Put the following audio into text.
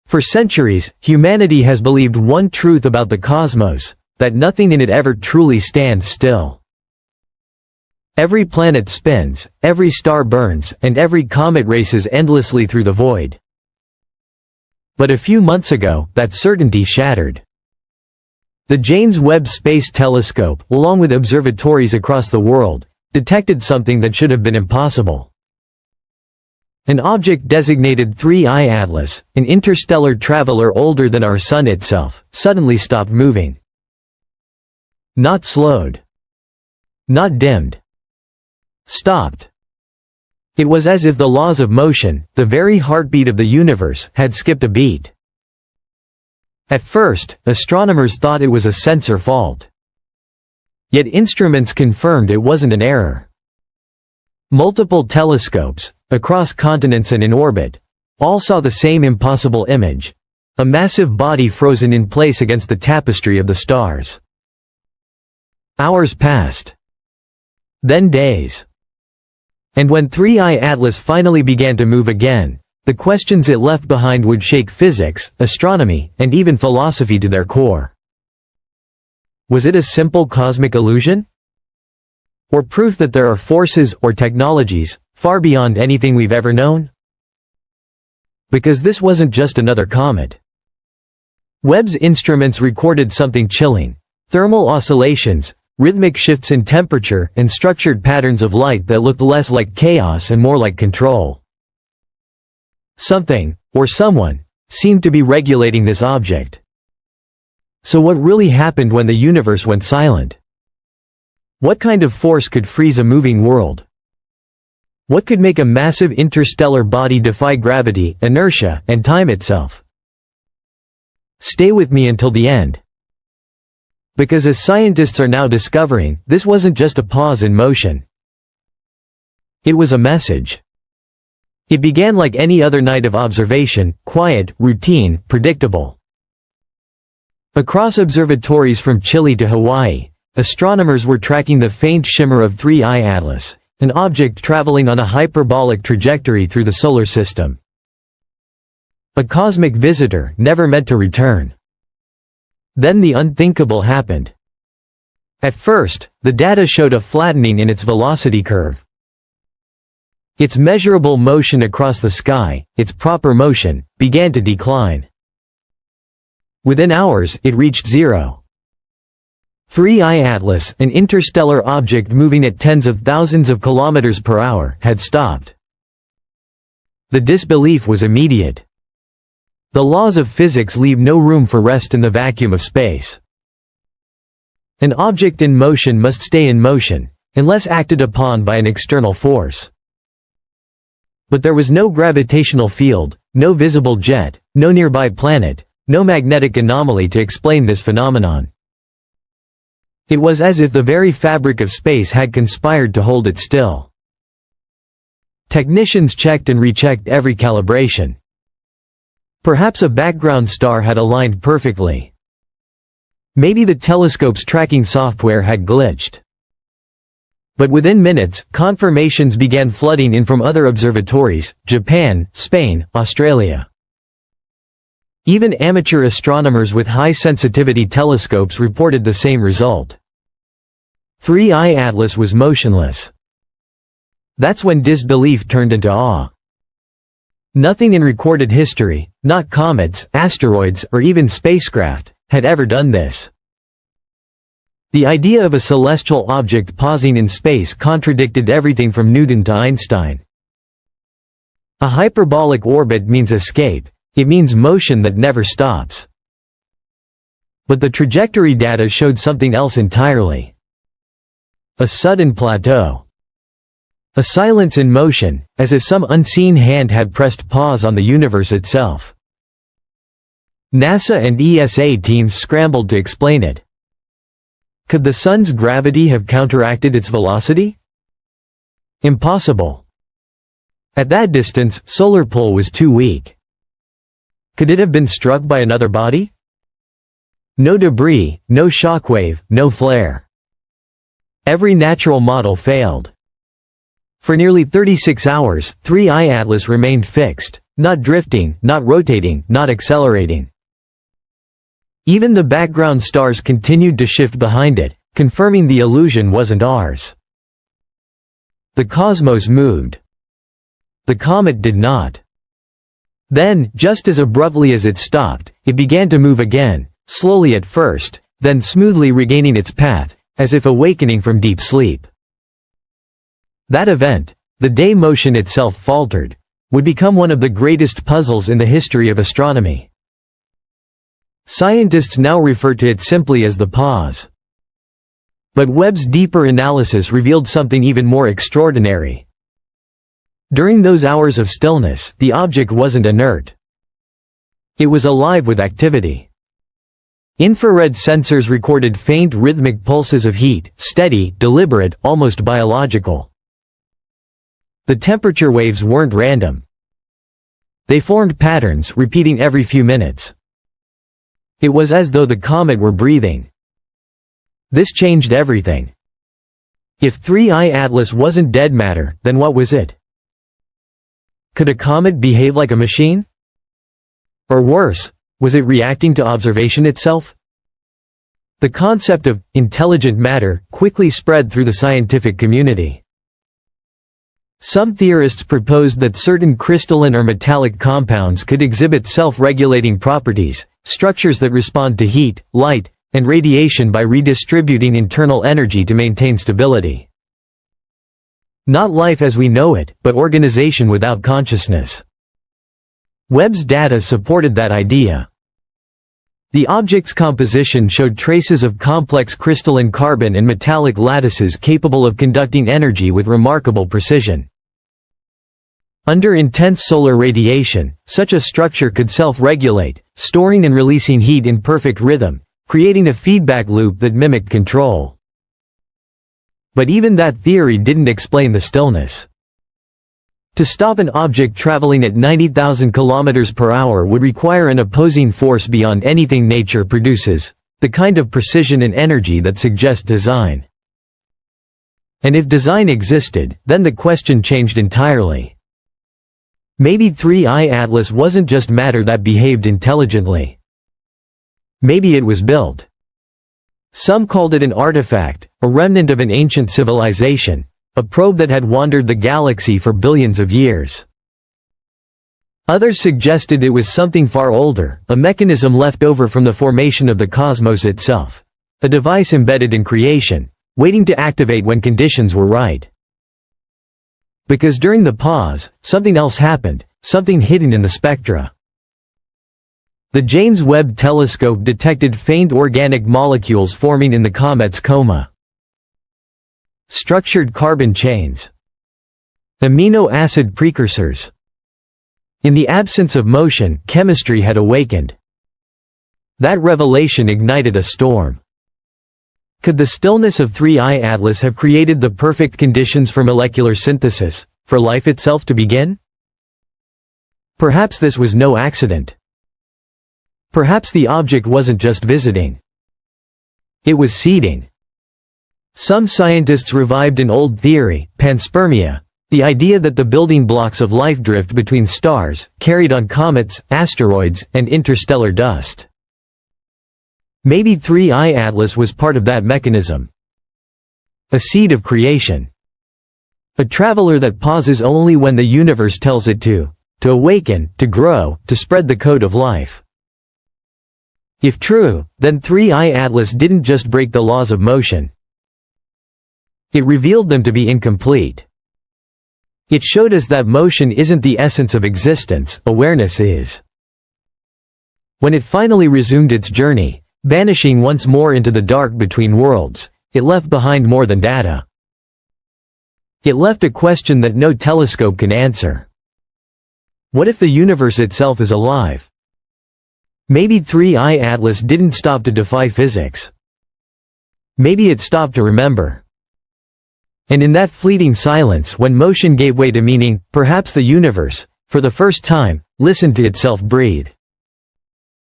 For centuries, humanity has believed one truth about the cosmos, that nothing in it ever truly stands still. Every planet spins, every star burns, and every comet races endlessly through the void. But a few months ago, that certainty shattered. The James Webb Space Telescope, along with observatories across the world, detected something that should have been impossible. An object designated 3I Atlas, an interstellar traveler older than our Sun itself, suddenly stopped moving. Not slowed. Not dimmed. Stopped. It was as if the laws of motion, the very heartbeat of the universe, had skipped a beat. At first, astronomers thought it was a sensor fault. Yet instruments confirmed it wasn't an error. Multiple telescopes, across continents and in orbit, all saw the same impossible image, a massive body frozen in place against the tapestry of the stars. Hours passed. Then days. And when 3I Atlas finally began to move again, the questions it left behind would shake physics, astronomy, and even philosophy to their core. Was it a simple cosmic illusion? Or proof that there are forces or technologies far beyond anything we've ever known? Because this wasn't just another comet. Webb's instruments recorded something chilling: thermal oscillations, rhythmic shifts in temperature, and structured patterns of light that looked less like chaos and more like control. Something, or someone, seemed to be regulating this object. So what really happened when the universe went silent? What kind of force could freeze a moving world? What could make a massive interstellar body defy gravity, inertia, and time itself? Stay with me until the end. Because as scientists are now discovering, this wasn't just a pause in motion. It was a message. It began like any other night of observation, quiet, routine, predictable. Across observatories from Chile to Hawaii, astronomers were tracking the faint shimmer of 3I Atlas, an object traveling on a hyperbolic trajectory through the solar system. A cosmic visitor never meant to return. Then the unthinkable happened. At first, the data showed a flattening in its velocity curve. Its measurable motion across the sky, its proper motion, began to decline. Within hours, it reached zero. 3I Atlas, an interstellar object moving at tens of thousands of kilometers per hour, had stopped. The disbelief was immediate. The laws of physics leave no room for rest in the vacuum of space. An object in motion must stay in motion, unless acted upon by an external force. But there was no gravitational field, no visible jet, no nearby planet, no magnetic anomaly to explain this phenomenon. It was as if the very fabric of space had conspired to hold it still. Technicians checked and rechecked every calibration. Perhaps a background star had aligned perfectly. Maybe the telescope's tracking software had glitched. But within minutes, confirmations began flooding in from other observatories: Japan, Spain, Australia. Even amateur astronomers with high-sensitivity telescopes reported the same result. 3I Atlas was motionless. That's when disbelief turned into awe. Nothing in recorded history, not comets, asteroids, or even spacecraft, had ever done this. The idea of a celestial object pausing in space contradicted everything from Newton to Einstein. A hyperbolic orbit means escape. It means motion that never stops. But the trajectory data showed something else entirely. A sudden plateau. A silence in motion, as if some unseen hand had pressed pause on the universe itself. NASA and ESA teams scrambled to explain it. Could the sun's gravity have counteracted its velocity? Impossible. At that distance, solar pull was too weak. Could it have been struck by another body? No debris, no shockwave, no flare. Every natural model failed. For nearly 36 hours, 3I Atlas remained fixed, not drifting, not rotating, not accelerating. Even the background stars continued to shift behind it, confirming the illusion wasn't ours. The cosmos moved. The comet did not. Then, just as abruptly as it stopped, it began to move again, slowly at first, then smoothly regaining its path, as if awakening from deep sleep. That event, the day motion itself faltered, would become one of the greatest puzzles in the history of astronomy. Scientists now refer to it simply as the pause. But Webb's deeper analysis revealed something even more extraordinary. During those hours of stillness, the object wasn't inert. It was alive with activity. Infrared sensors recorded faint rhythmic pulses of heat, steady, deliberate, almost biological. The temperature waves weren't random. They formed patterns, repeating every few minutes. It was as though the comet were breathing. This changed everything. If 3I Atlas wasn't dead matter, then what was it? Could a comet behave like a machine? Or worse, was it reacting to observation itself? The concept of intelligent matter quickly spread through the scientific community. Some theorists proposed that certain crystalline or metallic compounds could exhibit self-regulating properties, structures that respond to heat, light, and radiation by redistributing internal energy to maintain stability. Not life as we know it, but organization without consciousness. Webb's data supported that idea. The object's composition showed traces of complex crystalline carbon and metallic lattices capable of conducting energy with remarkable precision. Under intense solar radiation, such a structure could self-regulate, storing and releasing heat in perfect rhythm, creating a feedback loop that mimicked control. But even that theory didn't explain the stillness. To stop an object traveling at 90,000 km per hour would require an opposing force beyond anything nature produces, the kind of precision and energy that suggests design. And if design existed, then the question changed entirely. Maybe 3I Atlas wasn't just matter that behaved intelligently. Maybe it was built. Some called it an artifact, a remnant of an ancient civilization, a probe that had wandered the galaxy for billions of years. Others suggested it was something far older, a mechanism left over from the formation of the cosmos itself. A device embedded in creation, waiting to activate when conditions were right. Because during the pause, something else happened, something hidden in the spectra. The James Webb Telescope detected faint organic molecules forming in the comet's coma. Structured carbon chains. Amino acid precursors. In the absence of motion, chemistry had awakened. That revelation ignited a storm. Could the stillness of 3I Atlas have created the perfect conditions for molecular synthesis, for life itself to begin? Perhaps this was no accident. Perhaps the object wasn't just visiting. It was seeding. Some scientists revived an old theory, panspermia, the idea that the building blocks of life drift between stars, carried on comets, asteroids, and interstellar dust. Maybe 3I Atlas was part of that mechanism. A seed of creation. A traveler that pauses only when the universe tells it to awaken, to grow, to spread the code of life. If true, then 3I Atlas didn't just break the laws of motion. It revealed them to be incomplete. It showed us that motion isn't the essence of existence, awareness is. When it finally resumed its journey, vanishing once more into the dark between worlds, it left behind more than data. It left a question that no telescope can answer. What if the universe itself is alive? Maybe 3I Atlas didn't stop to defy physics. Maybe it stopped to remember. And in that fleeting silence when motion gave way to meaning, perhaps the universe, for the first time, listened to itself breathe.